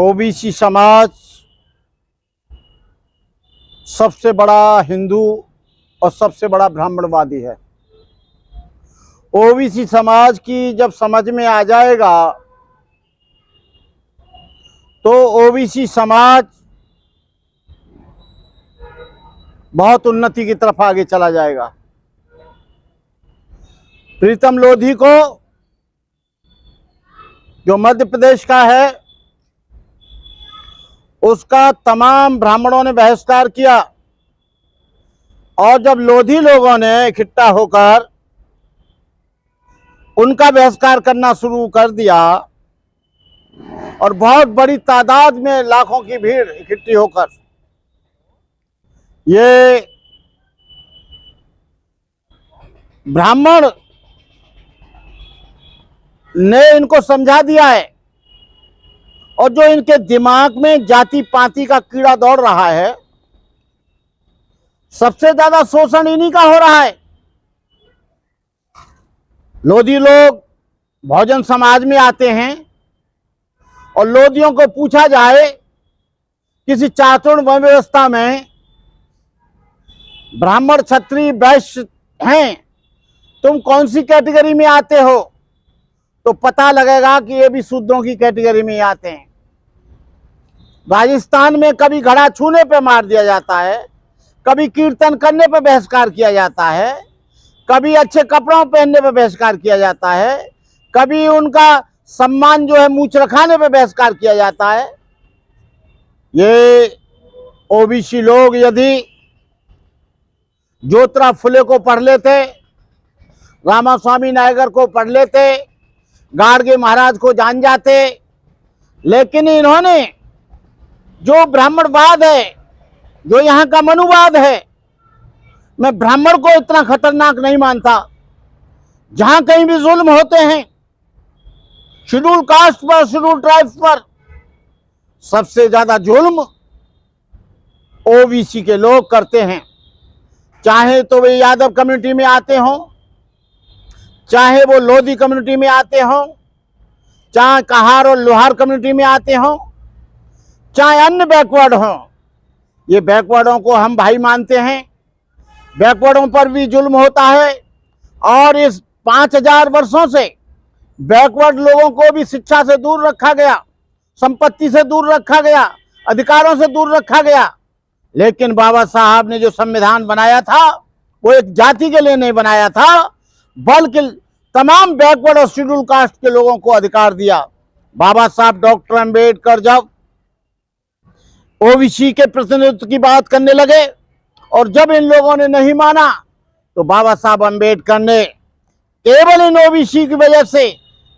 OBC समाज सबसे बड़ा हिंदू और सबसे बड़ा ब्राह्मणवादी है। ओबीसी समाज की जब समझ में आ जाएगा तो ओबीसी समाज बहुत उन्नति की तरफ आगे चला जाएगा। प्रीतम लोधी को, जो मध्य प्रदेश का है, उसका तमाम ब्राह्मणों ने बहिष्कार किया और जब लोधी लोगों ने इकट्ठा होकर उनका बहिष्कार करना शुरू कर दिया और बहुत बड़ी तादाद में लाखों की भीड़ इकट्ठी होकर ये ब्राह्मण ने इनको समझा दिया है और जो इनके दिमाग में जाति पाति का कीड़ा दौड़ रहा है, सबसे ज्यादा शोषण इन्हीं का हो रहा है। लोधी लोग भोजन समाज में आते हैं और लोधियों को पूछा जाए किसी चातुर्ण व्यवस्था में ब्राह्मण क्षत्रिय वैश्य हैं, तुम कौन सी कैटेगरी में आते हो, तो पता लगेगा कि ये भी शूद्रों की कैटेगरी में आते हैं। राजस्थान में कभी घड़ा छूने पे मार दिया जाता है, कभी कीर्तन करने पे बहिष्कार किया जाता है, कभी अच्छे कपड़ों पहनने पे बहिष्कार किया जाता है, कभी उनका सम्मान जो है मूछ रखाने पे बहिष्कार किया जाता है। ये ओबीसी लोग यदि ज्योतिराव फुले को पढ़ लेते, रामास्वामी नायगर को पढ़ लेते, गाडगे महाराज को जान जाते, लेकिन इन्होंने जो ब्राह्मणवाद है, जो यहाँ का मनुवाद है, मैं ब्राह्मण को इतना खतरनाक नहीं मानता। जहां कहीं भी जुल्म होते हैं शेड्यूल कास्ट पर, शेड्यूल ट्राइब्स पर, सबसे ज्यादा जुल्म ओबीसी के लोग करते हैं। चाहे तो वे यादव कम्युनिटी में आते हों, चाहे वो लोधी कम्युनिटी में आते हों, चाहे कहार और लोहार कम्युनिटी में आते हों, चाहे अन्य बैकवर्ड हों। ये बैकवर्डों को हम भाई मानते हैं, बैकवर्डों पर भी जुल्म होता है और इस 5000 वर्षों से बैकवर्ड लोगों को भी शिक्षा से दूर रखा गया, संपत्ति से दूर रखा गया, अधिकारों से दूर रखा गया। लेकिन बाबा साहब ने जो संविधान बनाया था वो एक जाति के लिए नहीं बनाया था, बल्कि तमाम बैकवर्ड और शेड्यूल कास्ट के लोगों को अधिकार दिया। बाबा साहब डॉक्टर अंबेडकर जब ओबीसी के प्रतिनिधित्व की बात करने लगे और जब इन लोगों ने नहीं माना तो बाबा साहब अंबेडकर ने केवल इन ओबीसी की वजह से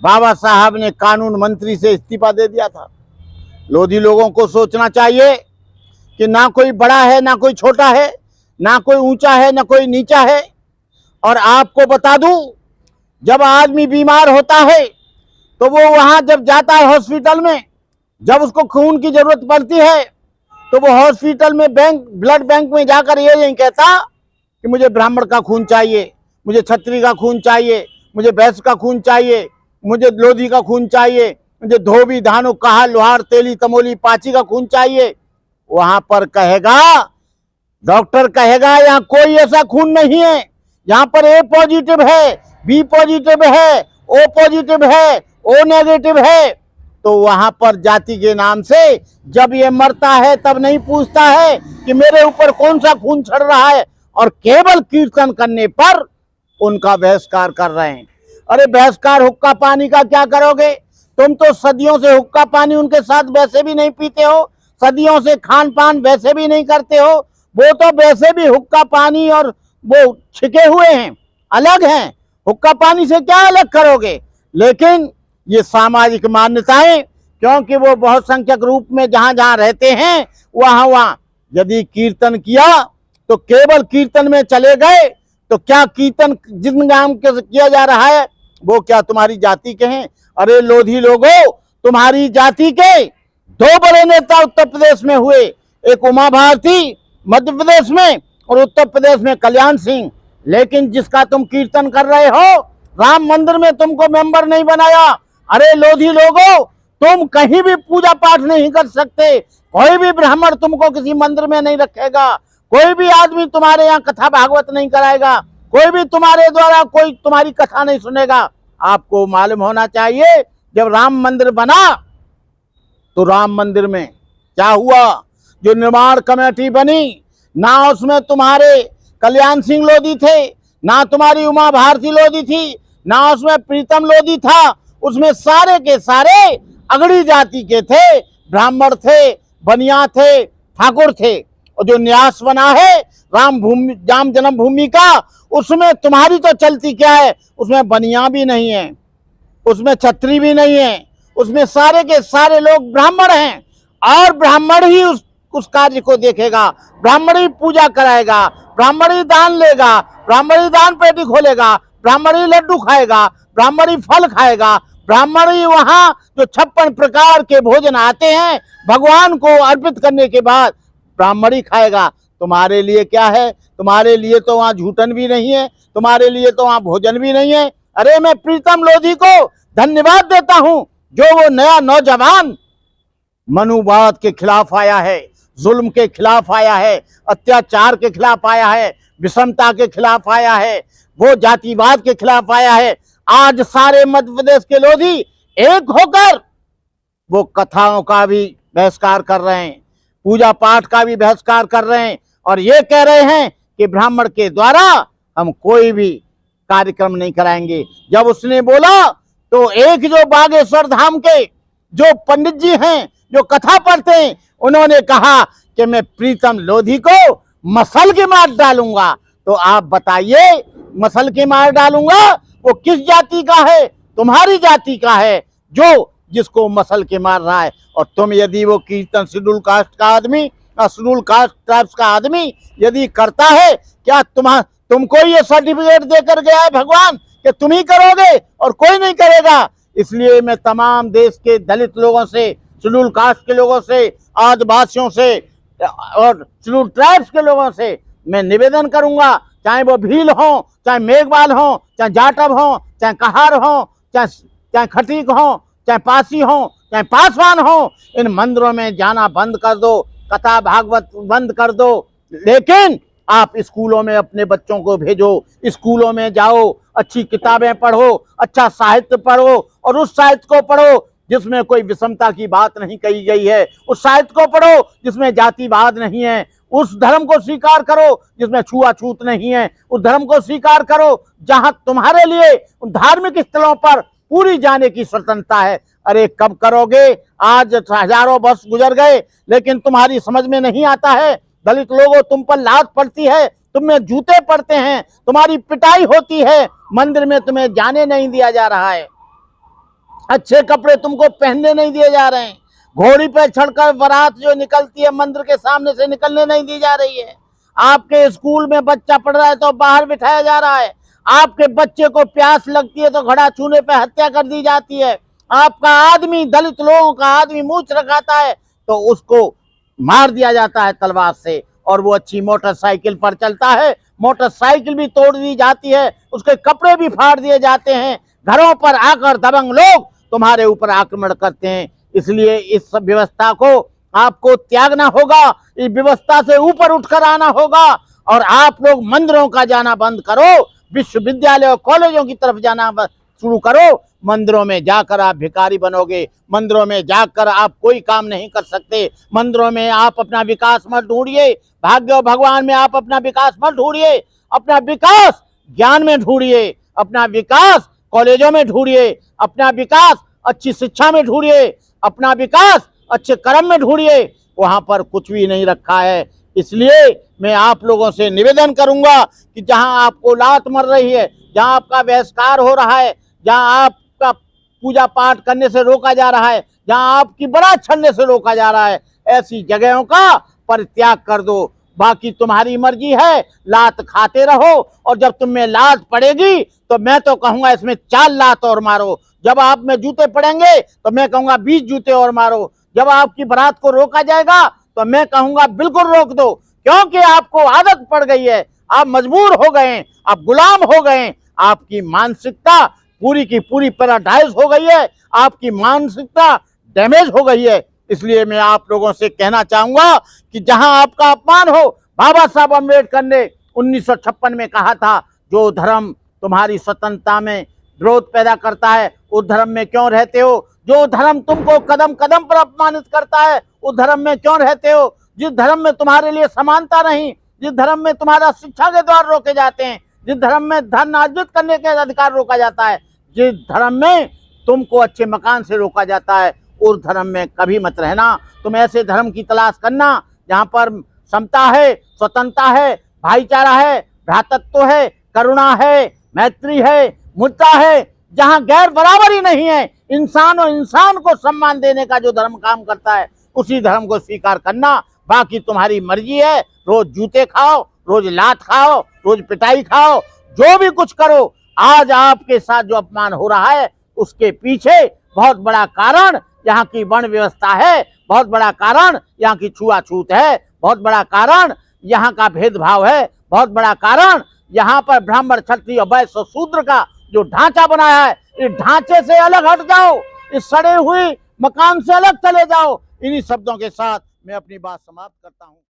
बाबा साहब ने कानून मंत्री से इस्तीफा दे दिया था। लोधी लोगों को सोचना चाहिए कि ना कोई बड़ा है, ना कोई छोटा है, ना कोई ऊंचा है, ना कोई नीचा है। और आपको बता दूं, जब आदमी बीमार होता है तो वो वहां जब जाता है हॉस्पिटल में, जब उसको खून की जरूरत पड़ती है तो वो हॉस्पिटल में ब्लड बैंक में जाकर ये नहीं कहता कि मुझे ब्राह्मण का खून चाहिए, मुझे क्षत्रिय का खून चाहिए, मुझे वैश्य का खून चाहिए, मुझे लोधी का खून चाहिए, मुझे धोबी धानु कहा लोहार तेली तमोली पाची का खून चाहिए। वहां पर कहेगा, डॉक्टर कहेगा यहाँ कोई ऐसा खून नहीं है, यहाँ पर ए पॉजिटिव है, बी पॉजिटिव है, ओ पॉजिटिव है, ओ नेगेटिव है। तो वहां पर जाति के नाम से जब ये मरता है तब नहीं पूछता है कि मेरे ऊपर कौन सा खून चढ़ रहा है, और केवल कीर्तन करने पर उनका बहिष्कार कर रहे हैं। अरे बहिष्कार हुक्का पानी का क्या करोगे? तुम तो सदियों से हुक्का पानी उनके साथ वैसे भी नहीं पीते हो, सदियों से खान पान वैसे भी नहीं करते हो। वो तो वैसे भी हुक्का पानी और वो छिके हुए हैं, अलग हैं। हुक्का पानी से क्या अलग करोगे? लेकिन ये सामाजिक मान्यताएं, क्योंकि वो बहुत संख्यक रूप में जहां जहां रहते हैं वहां वहां यदि कीर्तन किया तो केवल कीर्तन में चले गए, तो क्या कीर्तन जिन नाम के किया जा रहा है वो क्या तुम्हारी जाति के हैं? अरे लोधी लोगों, तुम्हारी जाति के 2 बड़े नेता उत्तर प्रदेश में हुए, एक उमा भारती मध्य प्रदेश में और उत्तर प्रदेश में कल्याण सिंह। लेकिन जिसका तुम कीर्तन कर रहे हो, राम मंदिर में तुमको मेंबर नहीं बनाया। अरे लोधी लोगों, तुम कहीं भी पूजा पाठ नहीं कर सकते, कोई भी ब्राह्मण तुमको किसी मंदिर में नहीं रखेगा, कोई भी आदमी तुम्हारे यहाँ कथा भागवत नहीं कराएगा, कोई भी तुम्हारे द्वारा कोई तुम्हारी कथा नहीं सुनेगा। आपको मालूम होना चाहिए, जब राम मंदिर बना तो राम मंदिर में क्या हुआ, जो निर्माण कमेटी बनी, ना उसमें तुम्हारे कल्याण सिंह लोधी थे, ना तुम्हारी उमा भारती लोधी थी, ना उसमें प्रीतम लोधी था, उसमें सारे के सारे अगड़ी जाति के थे, ब्राह्मण थे, बनिया थे, ठाकुर थे। और जो न्यास बना है राम जन्मभूमि का, उसमें तुम्हारी तो चलती क्या है, उसमें बनिया भी नहीं है, उसमें छत्री भी नहीं है, उसमें सारे के सारे लोग ब्राह्मण हैं, और ब्राह्मण ही उस कार्य को देखेगा, ब्राह्मण ही पूजा कराएगा, ब्राह्मण ही दान लेगा, ब्राह्मण ही दान पेटी खोलेगा, ब्राह्मण ही लड्डू खाएगा, ब्राह्मण ही फल खाएगा, ब्राह्मण ही वहां जो 56 प्रकार के भोजन आते हैं भगवान को अर्पित करने के बाद ब्राह्मण ही खाएगा। तुम्हारे लिए क्या है, तुम्हारे लिए तो वहां झूठन भी नहीं है, तुम्हारे लिए तो वहां भोजन भी नहीं है। अरे मैं प्रीतम लोधी को धन्यवाद देता हूं, जो वो नया नौजवान मनुवाद के खिलाफ आया है, जुल्म के खिलाफ आया है, अत्याचार के खिलाफ आया है, विषमता के खिलाफ आया है, वो जातिवाद के खिलाफ आया है। आज सारे मध्य प्रदेश के लोधी एक होकर वो कथाओं का भी बहिष्कार कर रहे हैं, पूजा पाठ का भी बहिष्कार कर रहे हैं, और ये कह रहे हैं कि ब्राह्मण के द्वारा हम कोई भी कार्यक्रम नहीं कराएंगे। जब उसने बोला तो एक जो बागेश्वर धाम के जो पंडित जी हैं, जो कथा पढ़ते हैं, उन्होंने कहा कि मैं प्रीतम लोधी को मसल के मार डालूंगा। तो आप बताइए, मसल के मार डालूंगा वो किस जाति का है? तुम्हारी जाति का है, जो जिसको मसल के मार रहा है। और तुम यदि वो कीर्तन शेड्यूल कास्ट का आदमी, शेड्यूल कास्ट ट्राइब्स का आदमी यदि करता है, क्या तुमको ये सर्टिफिकेट देकर गया है भगवान कि तुम ही करोगे और कोई नहीं करेगा? इसलिए मैं तमाम देश के दलित लोगों से, शेड्यूल कास्ट के लोगों से, आदिवासियों से और शेड्यूल ट्राइब्स के लोगों से मैं निवेदन करूंगा, चाहे वो भील हो, चाहे मेघवाल हो, चाहे जाटव हो, चाहे कहार हो, चाहे खटीक हो, चाहे पासी हो, चाहे पासवान हो, इन मंदिरों में जाना बंद कर दो, कथा भागवत बंद कर दो। लेकिन आप स्कूलों में अपने बच्चों को भेजो, स्कूलों में जाओ, अच्छी किताबें पढ़ो, अच्छा साहित्य पढ़ो, और उस साहित्य को पढ़ो जिसमें कोई विषमता की बात नहीं कही गई है, उस साहित्य को पढ़ो जिसमें जातिवाद नहीं है, उस धर्म को स्वीकार करो जिसमें छुआछूत नहीं है, उस धर्म को स्वीकार करो जहां तुम्हारे लिए उन धार्मिक स्थलों पर पूरी जाने की स्वतंत्रता है। अरे कब करोगे? आज हजारों वर्ष गुजर गए, लेकिन तुम्हारी समझ में नहीं आता है। दलित लोगों, तुम पर लात पड़ती है, तुम में जूते पड़ते हैं, तुम्हारी पिटाई होती है, मंदिर में तुम्हें जाने नहीं दिया जा रहा है, अच्छे कपड़े तुमको पहनने नहीं दिए जा रहे हैं, घोड़ी पे चढ़कर बारात जो निकलती है मंदिर के सामने से निकलने नहीं दी जा रही है, आपके स्कूल में बच्चा पढ़ रहा है तो बाहर बिठाया जा रहा है, आपके बच्चे को प्यास लगती है तो घड़ा छूने पे हत्या कर दी जाती है, आपका आदमी, दलित लोगों का आदमी मूंछ रखाता है तो उसको मार दिया जाता है तलवार से, और वो अच्छी मोटरसाइकिल पर चलता है, मोटरसाइकिल भी तोड़ दी जाती है, उसके कपड़े भी फाड़ दिए जाते हैं, घरों पर आकर दबंग लोग तुम्हारे ऊपर आक्रमण करते हैं। इसलिए इस सब व्यवस्था को आपको त्यागना होगा, इस व्यवस्था से ऊपर उठकर आना होगा, और आप लोग मंदिरों का जाना बंद करो, विश्वविद्यालय और कॉलेजों की तरफ जाना शुरू करो। मंदिरों में जाकर आप भिखारी बनोगे, मंदिरों में जाकर आप कोई काम नहीं कर सकते, मंदिरों में आप अपना विकास मत ढूंढिए, भाग्य और भगवान में आप अपना विकास मत ढूंढिए, अपना विकास ज्ञान में ढूंढिए, अपना विकास कॉलेजों में ढूंढिए, अपना विकास अच्छी शिक्षा में ढूंढिए, अपना विकास अच्छे कर्म में ढूंढिए। वहां पर कुछ भी नहीं रखा है। इसलिए मैं आप लोगों से निवेदन करूंगा कि जहां आपको लात मर रही है, जहां आपका बहिष्कार हो रहा है, जहां आपका पूजा पाठ करने से रोका जा रहा है, जहां आपकी बारात छड़ने से रोका जा रहा है, ऐसी जगहों का परित्याग कर दो। बाकी तुम्हारी मर्जी है, लात खाते रहो, और जब तुम में लात पड़ेगी तो मैं तो कहूंगा इसमें 4 लात और मारो। जब आप में जूते पड़ेंगे तो मैं कहूंगा 20 जूते और मारो। जब आपकी बारात को रोका जाएगा तो मैं कहूंगा बिल्कुल रोक दो, क्योंकि आपको आदत पड़ गई है, आप मजबूर हो गए, आप गुलाम हो गए, आपकी मानसिकता पूरी की पूरी पैराडाइज हो गई है, आपकी मानसिकता डैमेज हो गई है। इसलिए मैं आप लोगों से कहना चाहूंगा कि जहां आपका अपमान हो, बाबा साहब अम्बेडकर ने 1956 में कहा था, जो धर्म तुम्हारी स्वतंत्रता में विरोध पैदा करता है उस धर्म में क्यों रहते हो, जो धर्म तुमको कदम कदम पर अपमानित करता है उस धर्म में क्यों रहते हो, जिस धर्म में तुम्हारे लिए समानता नहीं, जिस धर्म में तुम्हारा शिक्षा के द्वार रोके जाते हैं, जिस धर्म में धन अर्जित करने के अधिकार रोका जाता है, जिस धर्म में तुमको अच्छे मकान से रोका जाता है, उस धर्म में कभी मत रहना। तुम ऐसे धर्म की तलाश करना जहाँ पर समता है, स्वतंत्रता है, भाईचारा है, भ्रातृत्व है, करुणा है, मैत्री है, मुद्दा है, जहाँ गैर बराबरी नहीं है, इंसान और इंसान को सम्मान देने का जो धर्म काम करता है उसी धर्म को स्वीकार करना। बाकी तुम्हारी मर्जी है, रोज जूते खाओ, रोज लात खाओ, रोज पिटाई खाओ, जो भी कुछ करो। आज आपके साथ जो अपमान हो रहा है उसके पीछे बहुत बड़ा कारण यहाँ की वर्ण व्यवस्था है, बहुत बड़ा कारण यहाँ की छुआछूत है, बहुत बड़ा कारण यहाँ का भेदभाव है, बहुत बड़ा कारण यहाँ पर ब्राह्मण, क्षत्रिय, वैश्य और शूद्र का जो ढांचा बनाया है, इस ढांचे से अलग हट जाओ, इस सड़े हुए मकान से अलग चले जाओ। इन्हीं शब्दों के साथ मैं अपनी बात समाप्त करता हूँ।